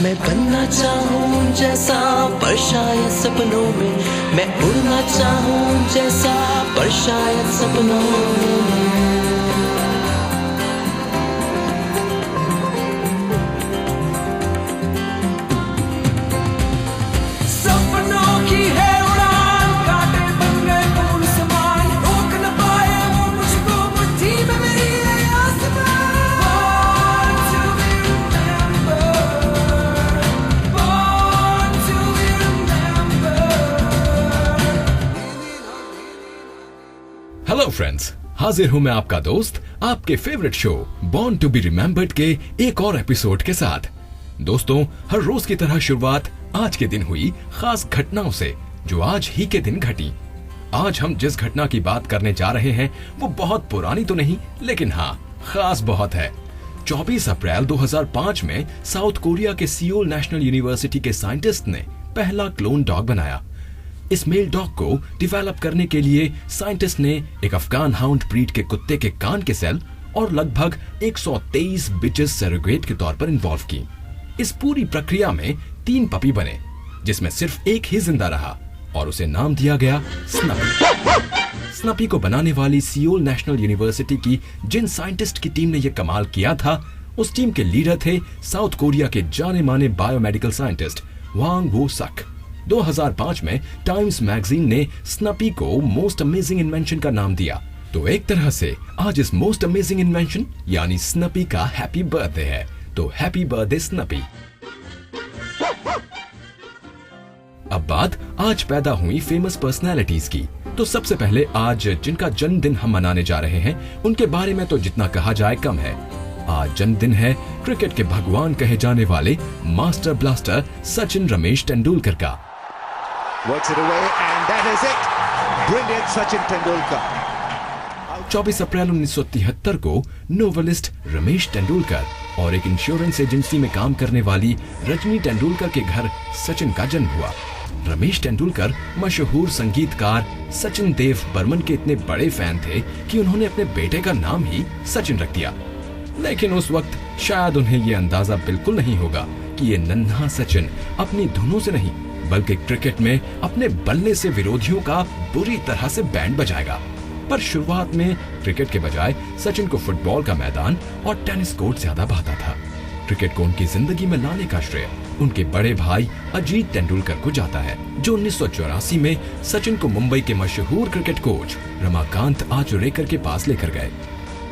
मैं बनना चाहूँ जैसा पर शायद सपनों में, मैं उड़ना चाहूँ जैसा पर शायद सपनों में। हेलो फ्रेंड्स, हाजिर हूं मैं आपका दोस्त आपके favourite show born to be remembered के एक और एपिसोड के साथ। दोस्तों, हर रोज की तरह शुरुआत आज के दिन हुई खास घटनाओं से जो आज ही के दिन घटी। आज हम जिस घटना की बात करने जा रहे हैं वो बहुत पुरानी तो नहीं, लेकिन हाँ खास बहुत है। 24 अप्रैल 2005 में साउथ कोरिया के सियोल नेशनल यूनिवर्सिटी के साइंटिस्ट ने पहला क्लोन डॉग बनाया। इस मेल डॉग को डेवलप करने के लिए साइंटिस्ट ने एक अफगान हाउंड ब्रीड के कुत्ते के कान के सेल और लगभग 123 बिचेस सरोगेट के तौर पर इन्वॉल्व की। इस पूरी प्रक्रिया में 3 पपी बने, जिसमें सिर्फ एक ही जिंदा रहा और उसे नाम दिया गया स्नपी। स्नपी को बनाने वाली सियोल नेशनल यूनिवर्सिटी की जिन साइंटिस्ट की टीम ने यह कमाल किया था, उस टीम के लीडर थे साउथ कोरिया के जाने माने बायोमेडिकल साइंटिस्ट वांग वू सक। 2005 में टाइम्स मैगजीन ने स्नपी को मोस्ट अमेजिंग इन्वेंशन का नाम दिया। तो एक तरह से आज इस मोस्ट अमेजिंग इन्वेंशन यानी स्नपी का हैप्पी बर्थडे है। तो हैप्पी बर्थडे स्नपी। अब बात आज पैदा हुई फेमस पर्सनैलिटीज की। तो सबसे पहले आज जिनका जन्मदिन हम मनाने जा रहे हैं उनके बारे में तो जितना कहा जाए कम है। आज जन्मदिन है क्रिकेट के भगवान कहे जाने वाले मास्टर ब्लास्टर सचिन रमेश तेंदुलकर का। Works it away and that is it. Brilliant Sachin Tendulkar. 24 अप्रैल 1973 को नोवेलिस्ट रमेश तेंदुलकर और एक इंश्योरेंस एजेंसी में काम करने वाली रजनी तेंदुलकर के घर सचिन का जन्म हुआ। रमेश तेंदुलकर मशहूर संगीतकार सचिन देव बर्मन के इतने बड़े फैन थे कि उन्होंने अपने बेटे का नाम ही सचिन रख दिया। लेकिन उस वक्त शायद उन्हें ये अंदाजा बिल्कुल नहीं होगा कि ये नन्हा सचिन अपनी धुनों से नहीं बल्कि क्रिकेट में अपने बल्ले से विरोधियों का बुरी तरह से बैंड बजाएगा। पर शुरुआत में क्रिकेट के बजाय सचिन को फुटबॉल का मैदान और टेनिस कोर्ट ज्यादा भाता था। क्रिकेट को उनकी जिंदगी में लाने का श्रेय उनके बड़े भाई अजीत तेंदुलकर को जाता है, जो 1984 में सचिन को मुंबई के मशहूर क्रिकेट कोच रमाकांत आचरेकर के पास लेकर गए।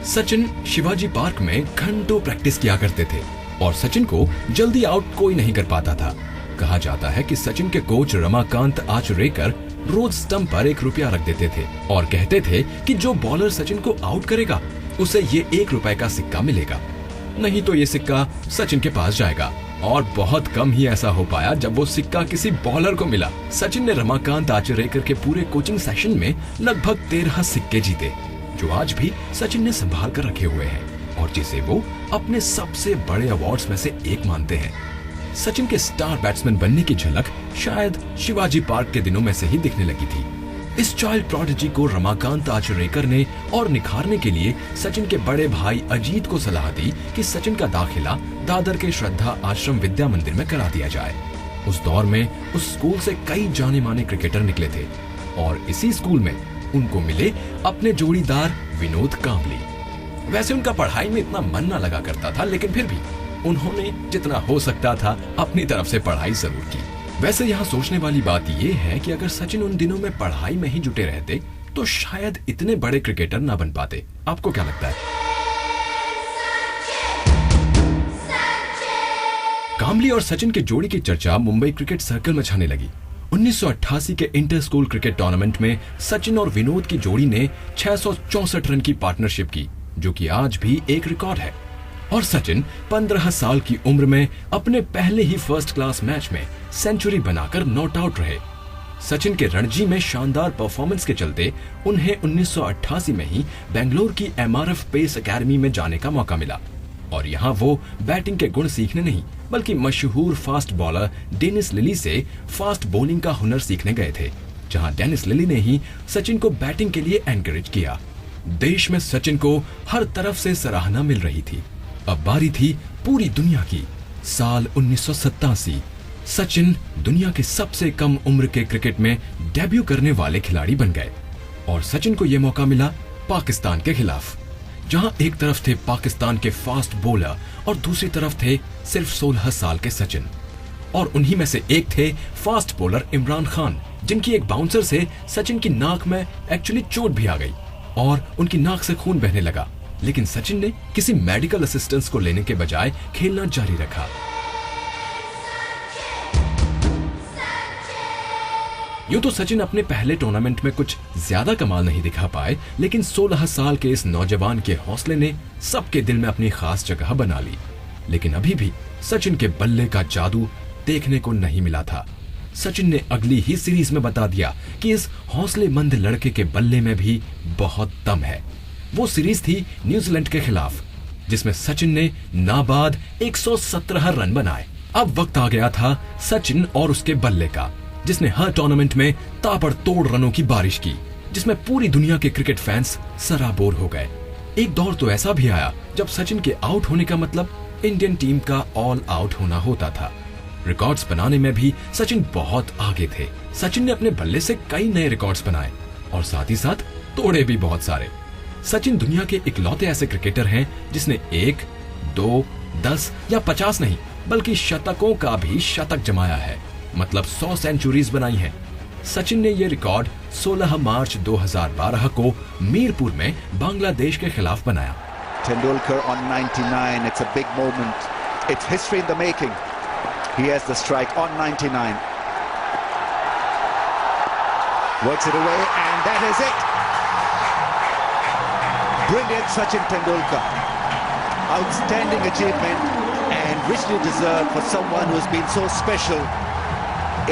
सचिन शिवाजी पार्क में घंटों प्रैक्टिस किया करते थे और सचिन को जल्दी आउट कोई नहीं कर पाता था। कहा जाता है कि सचिन के कोच रमाकांत आचरेकर रोज स्टंप पर ₹1 रख देते थे और कहते थे कि जो बॉलर सचिन को आउट करेगा उसे ये ₹1 का सिक्का मिलेगा, नहीं तो ये सिक्का सचिन के पास जाएगा। और बहुत कम ही ऐसा हो पाया जब वो सिक्का किसी बॉलर को मिला। सचिन ने रमाकांत आचरेकर के पूरे कोचिंग सेशन में लगभग 13 सिक्के जीते, जो आज भी सचिन ने संभाल कर रखे हुए हैं और जिसे वो अपने सबसे बड़े अवार्ड्स में से एक मानते हैं। सचिन के स्टार बैट्समैन बनने की झलक शायद शिवाजी पार्क के दिनों में से ही दिखने लगी थी। इस चाइल्ड प्रोडिजी को रमाकांत आचरेकर ने और निखारने के लिए सचिन के बड़े भाई अजीत को सलाह दी कि सचिन का दाखिला दादर के श्रद्धा आश्रम विद्या मंदिर में करा दिया जाए। उस दौर में उस स्कूल से कई जाने माने क्रिकेटर निकले थे और इसी स्कूल में उनको मिले अपने जोड़ीदार विनोद कांबली। वैसे उनका पढ़ाई में इतना मन न लगा करता था, लेकिन फिर भी उन्होंने जितना हो सकता था अपनी तरफ से पढ़ाई जरूर की। वैसे यहाँ सोचने वाली बात ये है कि अगर सचिन उन दिनों में पढ़ाई में ही जुटे रहते तो शायद इतने बड़े क्रिकेटर ना बन पाते। आपको क्या लगता है? कांबली और सचिन की जोड़ी की चर्चा मुंबई क्रिकेट सर्कल में छाने लगी। 1988 के इंटर स्कूल क्रिकेट टूर्नामेंट में सचिन और विनोद की जोड़ी ने 664 रन की पार्टनरशिप की, जो कि आज भी एक रिकॉर्ड है। और सचिन 15 साल की उम्र में अपने पहले ही फर्स्ट क्लास मैच में सेंचुरी बनाकर नॉट आउट रहे। सचिन के रणजी में शानदार परफॉर्मेंस के चलते उन्हें 1988 में ही बेंगलोर की MRF पेस एकेडमी में जाने का मौका मिला और यहाँ वो बैटिंग के गुण सीखने नहीं बल्कि मशहूर फास्ट बॉलर डेनिस लिली से फास्ट बॉलिंग का हुनर सीखने गए थे, जहाँ डेनिस लिली ने ही सचिन को बैटिंग के लिए एनकरेज किया। देश में सचिन को हर तरफ से सराहना मिल रही थी। अब बारी थी पूरी दुनिया की। साल 1987 सचिन दुनिया के सबसे कम उम्र के क्रिकेट में डेब्यू करने वाले खिलाड़ी बन गए और सचिन को यह मौका मिला पाकिस्तान के खिलाफ, जहां एक तरफ थे पाकिस्तान के फास्ट बॉलर और दूसरी तरफ थे सिर्फ 16 साल के सचिन। और उन्हीं में से एक थे फास्ट बॉलर इमरान खान, जिनकी एक बाउंसर से सचिन की नाक में एक्चुअली चोट भी आ गई और उनकी नाक से खून बहने लगा, लेकिन सचिन ने किसी मेडिकल असिस्टेंस को लेने के बजाय खेलना जारी रखा। यूं तो सचिन अपने पहले टूर्नामेंट में कुछ ज्यादा कमाल नहीं दिखा पाए, लेकिन 16 साल के इस नौजवान के हौसले ने सबके दिल में अपनी खास जगह बना ली। लेकिन अभी भी सचिन के बल्ले का जादू देखने को नहीं मिला था। सचिन ने अगली ही सीरीज में बता दिया कि इस हौसलेमंद लड़के के बल्ले में भी बहुत दम है। वो सीरीज थी न्यूजीलैंड के खिलाफ, जिसमें सचिन ने नाबाद 117 रन बनाए। अब वक्त आ गया था सचिन और उसके बल्ले का, जिसने हर टूर्नामेंट में ताबड़तोड़ रनों की बारिश की, जिसमें पूरी दुनिया के क्रिकेट फैंस सराबोर हो गए। एक दौर तो ऐसा भी आया जब सचिन के आउट होने का मतलब इंडियन टीम का ऑल आउट होना होता था। रिकॉर्ड्स बनाने में भी सचिन बहुत आगे थे। सचिन ने अपने बल्ले से कई नए रिकॉर्ड्स बनाए और साथ ही साथ तोड़े भी बहुत सारे। सचिन दुनिया के इकलौते ऐसे क्रिकेटर हैं जिसने 1, 2, 10 या 50 नहीं बल्कि शतकों का भी शतक जमाया है, मतलब 100 सेंचुरीज बनाई हैं। सचिन ने ये रिकॉर्ड 16 मार्च 2012 को मीरपुर में बांग्लादेश के खिलाफ बनाया। Tendulkar on 99, it's a big moment. It's history in the making. He has the strike on 99. Works it away and that is it. Brilliant Sachin Tendulkar. Outstanding achievement and richly deserved for someone who has been so special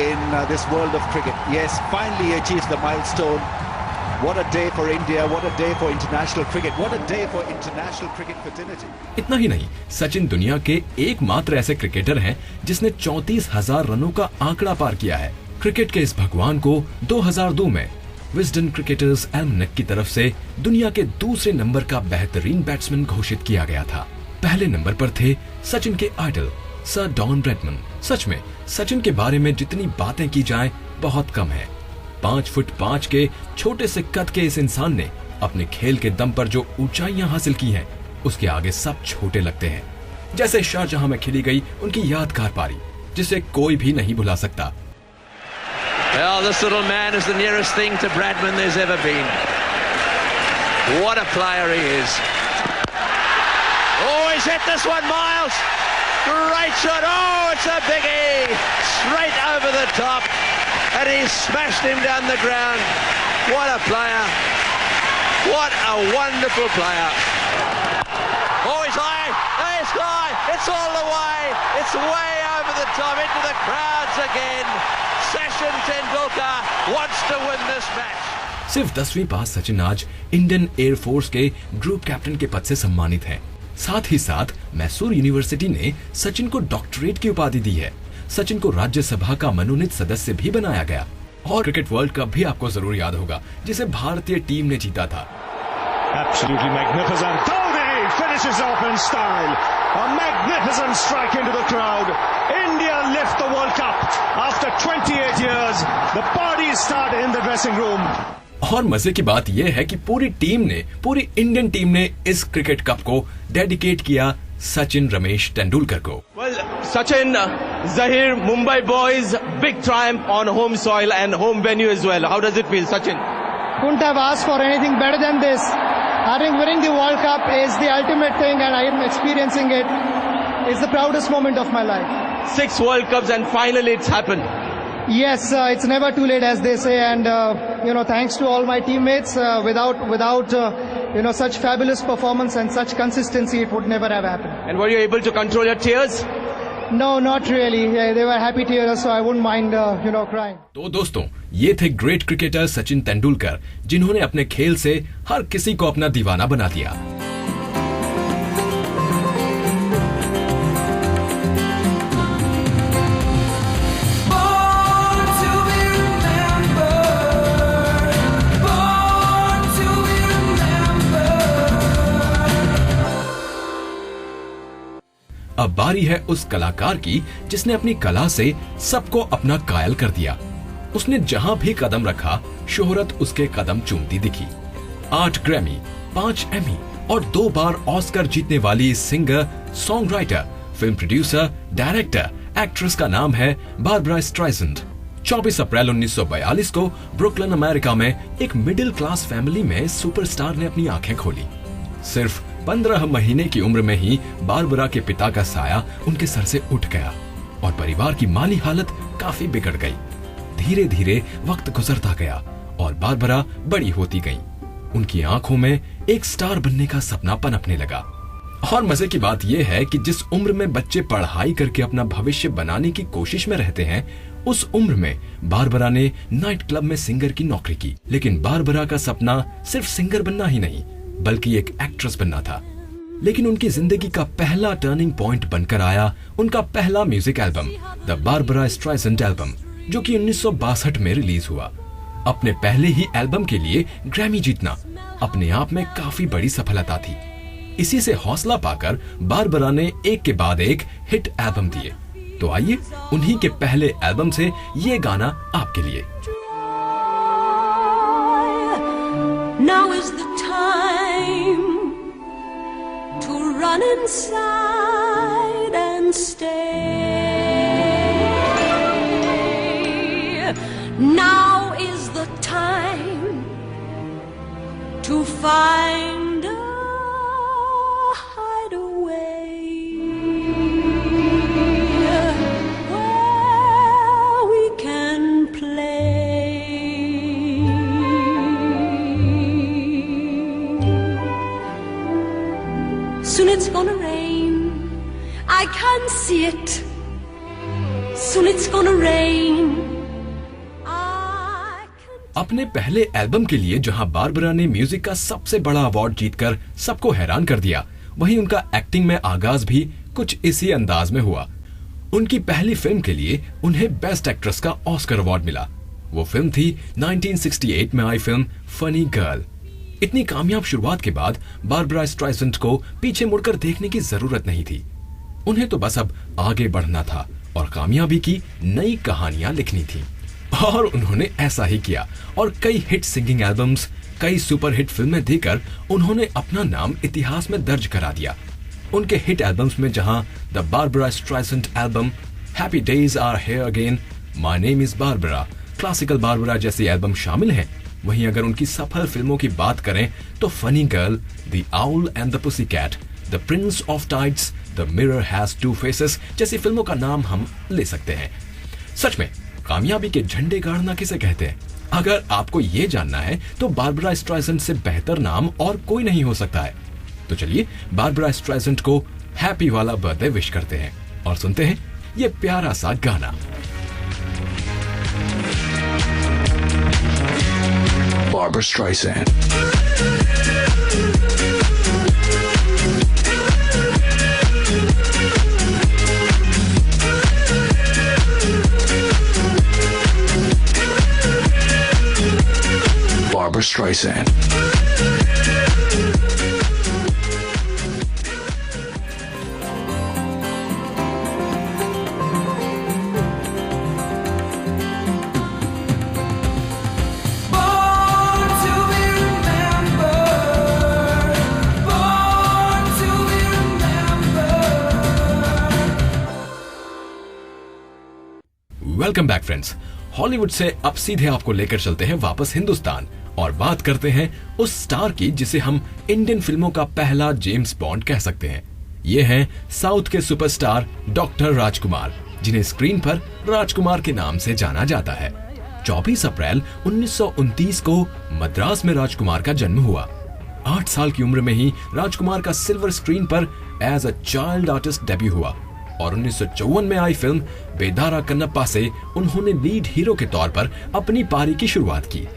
in this world of cricket. Yes, finally achieves the milestone. What a day for India, what a day for international cricket, what a day for international cricket fraternity. इतना ही नहीं, सचिन दुनिया के एकमात्र ऐसे cricketer हैं जिसने 34,000 रनों का आंकड़ा पार किया है। क्रिकेट के इस भगवान को 2002 में विजडन क्रिकेटर्स एल्मनेक की तरफ से दुनिया के दूसरे नंबर का बेहतरीन बैट्समैन घोषित किया गया था। पहले नंबर पर थे सचिन के आइडल सर डॉन ब्रैडमैन। सच में सचिन के बारे में जितनी बातें की जाएं बहुत कम है। 5 फुट 5 के छोटे से कद के इस इंसान ने अपने खेल के दम पर जो ऊंचाइयां हासिल की हैं, उसके आगे सब छोटे लगते हैं। जैसे शारजहां में खेली गई उनकी यादगार पारी, जिसे कोई भी नहीं भुला सकता। Well, this little man is the nearest thing to Bradman there's ever been. What a player he is. Oh, he's hit this one, Miles. Great shot. Oh, it's a biggie. Straight over the top. And he's smashed him down the ground. What a player. What a wonderful player. Oh, he's high. It's high. It's all the way. It's way over the top into the crowds again. Sachin Tendulkar wants to win this match. सिर्फ 10वीं पास सचिन आज Indian air force के group captain के पद से सम्मानित हैं। साथ ही साथ मैसूर यूनिवर्सिटी ने सचिन को डॉक्टरेट की उपाधि दी है। सचिन को राज्यसभा का मनोनीत सदस्य भी बनाया गया। और क्रिकेट वर्ल्ड कप भी आपको जरूर याद होगा, जिसे भारतीय टीम ने जीता था। Absolutely magnificent. Dhoni finishes off in style. A magnificent strike into the crowd. India lift the World Cup after 28 years. The parties start in the dressing room. और मजे की बात यह है कि पूरी इंडियन टीम ने इस क्रिकेट कप को डेडिकेट किया सचिन रमेश तेंदुलकर को। Well, Sachin, Zahir, Mumbai boys, big triumph on home soil and home venue as well. How does it feel, Sachin? Couldn't have asked for anything better than this. I think winning the World Cup is the ultimate thing, and I am experiencing it. It's the proudest moment of my life. 6 World Cups and finally it's happened. Yes, it's never too late, as they say, and thanks to all my teammates. Without such fabulous performance and such consistency, it would never have happened. And were you able to control your tears? No, not really. Yeah, they were happy tears, so I wouldn't mind, crying. तो दोस्तों, ये थे great cricketer Sachin Tendulkar, जिन्होंने अपने खेल से हर किसी को अपना दीवाना बना दिया। अब बारी है उस कलाकार की जिसने अपनी कला से सबको अपना कायल कर दिया। उसने जहां भी कदम रखा, शोहरत उसके कदम चूमती दिखी। 8 ग्रैमी, 5 एमी और 2 बार ऑस्कर जीतने वाली singer, song writer, film producer, director, actress का नाम है बारबरा स्ट्राइसेंड। 24 अप्रैल 1942 को ब्रुकलिन, अमेरिका में एक मिडिल क्लास फैमिली में सुपरस्टार ने अपनी आंखें खोली। सिर्फ 15 महीने की उम्र में ही बारबरा के पिता का साया उनके सर से उठ गया और परिवार की माली हालत काफी बिगड़ गई। धीरे धीरे वक्त गुजरता गया और बारबरा बड़ी होती गई। उनकी आंखों में एक स्टार बनने का सपना पनपने लगा। और मजे की बात यह है कि जिस उम्र में बच्चे पढ़ाई करके अपना भविष्य बनाने की कोशिश में रहते हैं, उस उम्र में बारबरा ने नाइट क्लब में सिंगर की नौकरी की। लेकिन बारबरा का सपना सिर्फ सिंगर बनना ही नहीं, बल्कि एक एक्ट्रेस बनना था। लेकिन उनकी जिंदगी का पहला टर्निंग पॉइंट बनकर आया उनका पहला music album, the Barbra Streisand album, जो कि 1962 में रिलीज हुआ। अपने पहले ही एल्बम के लिए ग्रैमी जीतना अपने आप में काफी बड़ी सफलता थी। इसी से हौसला पाकर बारबरा ने एक के बाद एक हिट एल्बम दिए। तो आइए उन्हीं के पहले एल्बम से ये गाना आपके लिए। Now is the time to run inside and stay. Now is the time to find a hideaway where we can play. Soon it's gonna rain, I can see it. Soon it's gonna rain. अपने पहले album के लिए जहां Barbara ने music का सबसे बड़ा award जीतकर सबको हैरान कर दिया, वहीं उनका एक्टिंग में आगाज भी कुछ इसी अंदाज में हुआ। उनकी पहली फिल्म के लिए उन्हें बेस्ट एक्ट्रेस का ऑस्कर अवार्ड मिला। वो फिल्म थी 1968 में आई फिल्म फनी गर्ल। इतनी कामयाब शुरुआत के बाद बारबरा स्ट्राइसेंड को पीछे मुड़कर देखने की जरूरत नहीं थी। उन्हें तो बस अब आगे बढ़ना था और कामयाबी की नई कहानियां लिखनी थी। और उन्होंने ऐसा ही किया और कई हिट सिंगिंग एल्बम्स, कई सुपरहिट फिल्में देकर उन्होंने अपना नाम इतिहास में दर्ज करा दिया। उनके हिट एल्बम्स में जहां the Barbra Streisand album, happy days are here again, my name is Barbra, classical Barbra जैसे एल्बम शामिल हैं, वहीं अगर उनकी सफल फिल्मों की बात करें तो funny girl, the owl and the pussy cat, the prince of tides, the mirror has two faces जैसी फिल्मों का नाम हम ले सकते हैं। सच में कामयाबी के झंडे गाड़ना किसे कहते हैं? अगर आपको ये जानना है तो बारबरा स्ट्राइसेंड से बेहतर नाम और कोई नहीं हो सकता है। तो चलिए बारबरा स्ट्राइसेंड को हैप्पी वाला बर्थडे विश करते हैं और सुनते हैं ये प्यारा सा गाना। Barbra Streisand. Barbra Streisand. Welcome back friends. Hollywood से अब सीधे आपको लेकर चलते हैं वापस हिंदुस्तान और बात करते हैं उस स्टार की जिसे हम इंडियन फिल्मों का पहला जेम्स बॉन्ड कह सकते हैं। ये हैं साउथ के सुपरस्टार डॉक्टर राजकुमार, जिन्हें स्क्रीन पर राजकुमार के नाम से जाना जाता है। 24 अप्रैल 1929 को मद्रास में राजकुमार का जन्म हुआ। 8 साल की उम्र में ही राजकुमार का सिल्वर स्क्रीन पर as a child artist debut हुआ और 1954 में आई फिल्म बेदारा कन्नप्पा से उन्होंने लीड हीरो के तौर पर अपनी पारी की शुरुआत की।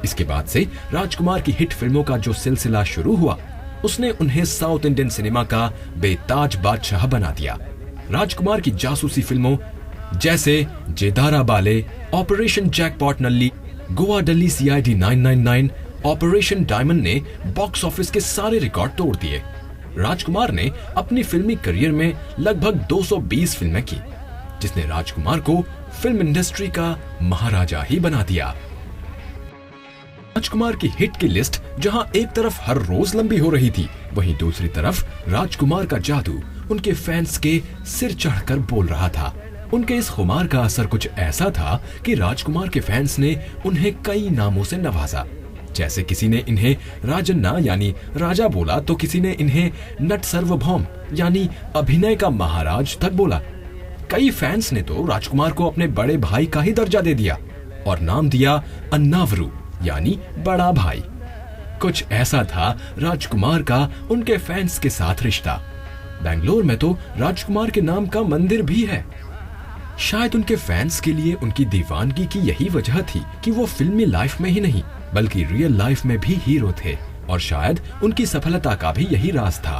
इसके बाद से राजकुमार की हिट फिल्मों का जो सिलसिला शुरू हुआ, उसने उन्हें साउथ इंडियन सिनेमा का बेताज बादशाह बना दिया। राजकुमार की जासूसी फिल्मों जैसे Jedara Bale, operation jackpot Nalli, Goa Delhi CID 999, operation diamond ने बॉक्स ऑफिस के सारे रिकॉर्ड तोड़ दिए। राजकुमार ने अपनी फिल्मी करियर में लगभग 220 फिल्में की, जिसने राजकुमार को फिल्म इंडस्ट्री का महाराजा ही बना दिया। राजकुमार की हिट की लिस्ट जहां एक तरफ हर रोज लंबी हो रही थी, वहीं दूसरी तरफ राजकुमार का जादू उनके फैंस के सिर चढ़कर बोल रहा था। उनके इस खुमार का असर कुछ ऐसा था कि राजकुमार के फैंस ने उन्हें कई नामों से नवाजा। जैसे किसी ने इन्हें राजन्ना यानी राजा बोला, तो किसी ने इन्हें नट सार्वभौम यानी अभिनय का महाराज तक बोला। कई फैंस ने तो राजकुमार को अपने बड़े भाई का ही दर्जा दे दिया और नाम दिया अन्नावरू यानी बड़ा भाई। कुछ ऐसा था राजकुमार का उनके फैंस के साथ रिश्ता। बेंगलोर में तो राजकुमार के नाम का मंदिर भी है। शायद उनके फैंस के लिए उनकी दीवानगी की यही वजह थी कि वो फिल्मी लाइफ में ही नहीं बल्कि रियल लाइफ में भी हीरो थे, और शायद उनकी सफलता का भी यही राज था।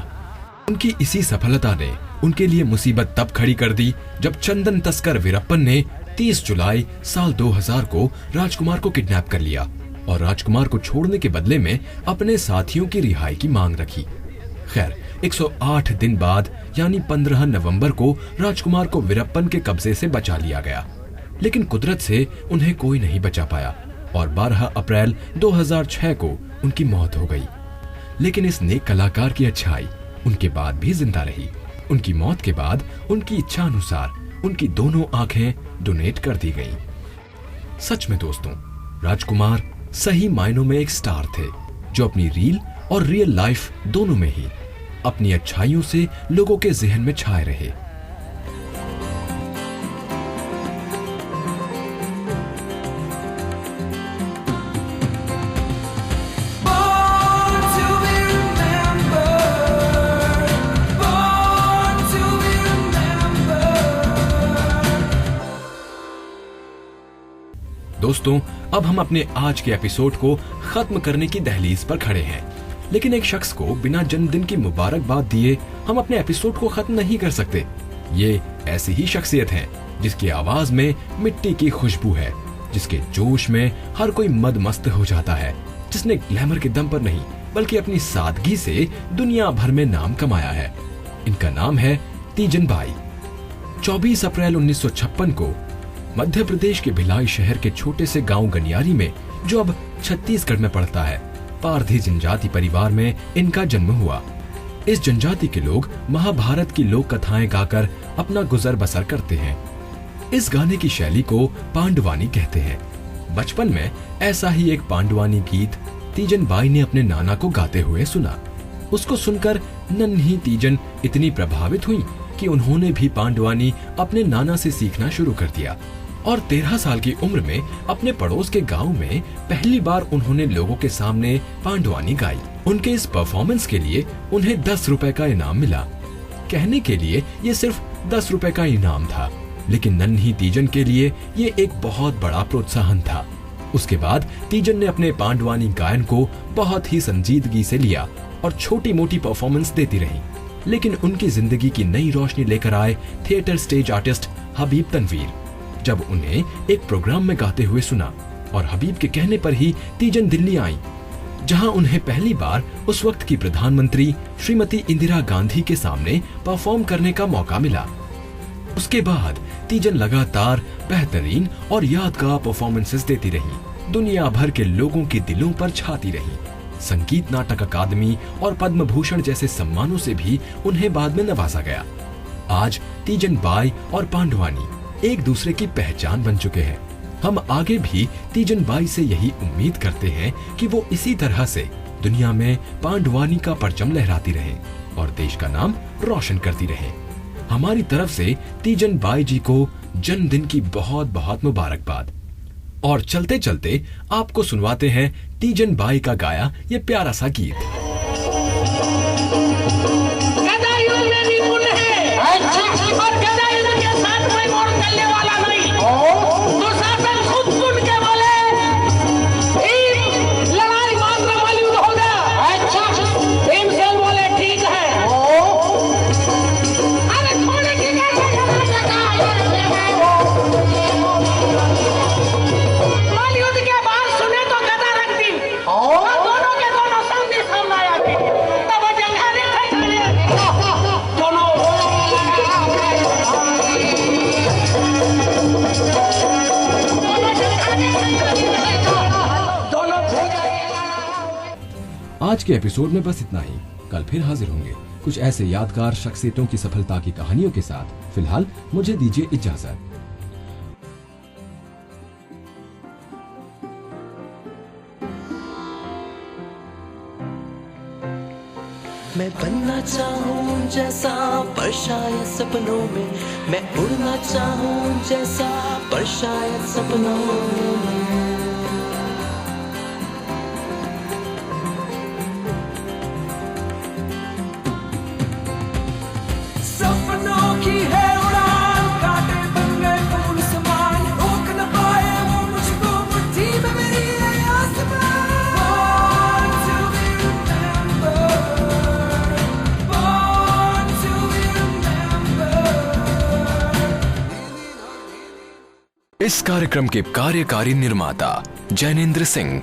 उनकी इसी सफलता ने उनके लिए मुसीबत तब खड़ी कर दी जब चंदन तस्कर वीरप्पन ने 30 जुलाई साल 2000 को राजकुमार को किडनैप कर लिया और राजकुमार को छोड़ने के बदले में अपने साथियों की रिहाई की मांग रखी। खैर 108 दिन बाद यानी 15 नवंबर को राजकुमार को वीरप्पन के कब्जे से बचा लिया गया, लेकिन कुदरत से उन्हें कोई नहीं बचा पाया और 12 अप्रैल 2006 को उनकी मौत हो गई। लेकिन इस नेक कलाकार की अच्छाई उनके बाद भी जिंदा रही। उनकी मौत के बाद उनकी इच्छा अनुसार उनकी दोनों आंखें डोनेट कर दी गईं। सच में दोस्तों, राजकुमार सही मायनों में एक स्टार थे जो अपनी रील और रियल लाइफ दोनों में ही अपनी अच्छाइयों से लोगों के जहन में छाए रहे। दोस्तों, अब हम अपने आज के एपिसोड को खत्म करने की दहलीज पर खड़े हैं, लेकिन एक शख्स को बिना जन्मदिन की मुबारकबाद दिए हम अपने एपिसोड को खत्म नहीं कर सकते। ये ऐसी ही शख्सियत है जिसकी आवाज में मिट्टी की खुशबू है, जिसके जोश में हर कोई मदमस्त हो जाता है, जिसने ग्लैमर के दम पर नहीं बल्कि अपनी सादगी से दुनिया भर में नाम कमाया है। इनका नाम है तीजन बाई। 24 अप्रैल 1956 को मध्य प्रदेश के भिलाई शहर के छोटे से गांव गनियारी में, जो अब छत्तीसगढ़ में पड़ता है, पारधी जनजाति परिवार में इनका जन्म हुआ। इस जनजाति के लोग महाभारत की लोक कथाएं गाकर अपना गुजर बसर करते हैं। इस गाने की शैली को पांडवानी कहते हैं। बचपन में ऐसा ही एक पांडवानी गीत तीजन बाई ने अपने नाना को गाते हुए सुना। उसको सुनकर नन्ही तीजन इतनी प्रभावित हुई कि उन्होंने भी पांडवानी अपने नाना से सीखना शुरू कर दिया और 13 साल की उम्र में अपने पड़ोस के गांव में पहली बार उन्होंने लोगों के सामने पांडवानी गाई। उनके इस परफॉर्मेंस के लिए उन्हें 10 रुपए का इनाम मिला। कहने के लिए ये सिर्फ 10 रुपए का इनाम था, लेकिन नन्ही तीजन के लिए ये एक बहुत बड़ा प्रोत्साहन था। उसके बाद तीजन ने अपने पांडवानी गायन को बहुत ही संजीदगी से लिया और छोटी मोटी परफॉर्मेंस देती रही। लेकिन उनकी जिंदगी की नई रोशनी लेकर आए theatre stage artist Habib Tanvir. जब उन्हें एक प्रोग्राम में गाते हुए सुना और हबीब के कहने पर ही तीजन दिल्ली आई, जहां उन्हें पहली बार उस वक्त की प्रधानमंत्री श्रीमती इंदिरा गांधी के सामने परफॉर्म करने का मौका मिला। उसके बाद तीजन लगातार बेहतरीन और यादगार परफॉर्मेंसेस देती रही, दुनिया भर के लोगों के दिलों पर छाती रही। संगीत नाटक अकादमी और पद्म भूषण जैसे सम्मानों से भी उन्हें बाद में नवाजा गया। आज तीजन बाई और पांडवानी एक दूसरे की पहचान बन चुके हैं। हम आगे भी तीजन बाई से यही उम्मीद करते हैं कि वो इसी तरह से दुनिया में पांडवानी का परचम लहराती रहे और देश का नाम रोशन करती रहे। हमारी तरफ से तीजन बाई जी को जन्मदिन की बहुत बहुत मुबारकबाद। और चलते चलते आपको सुनवाते हैं तीजन बाई का गाया ये प्यारा सा गीत। दोनों के दोनों सामने सामने आज के एपिसोड में बस इतना ही। कल फिर हाजिर होंगे कुछ ऐसे यादगार शख्सियतों की सफलता की कहानियों के साथ। फिलहाल मुझे दीजिए इजाजत। मैं बनना चाहूँ जैसा पर शायद सपनों में, मैं उड़ना चाहूँ जैसा पर शायद सपनों में। सपनों की है उड़ान, कांटे बन गए फूल समान, रोक न पाए वो मुझको मुट्ठी में मेरी है आसमान। इस कार्यक्रम के कार्यकारी निर्माता जैनेंद्र सिंह,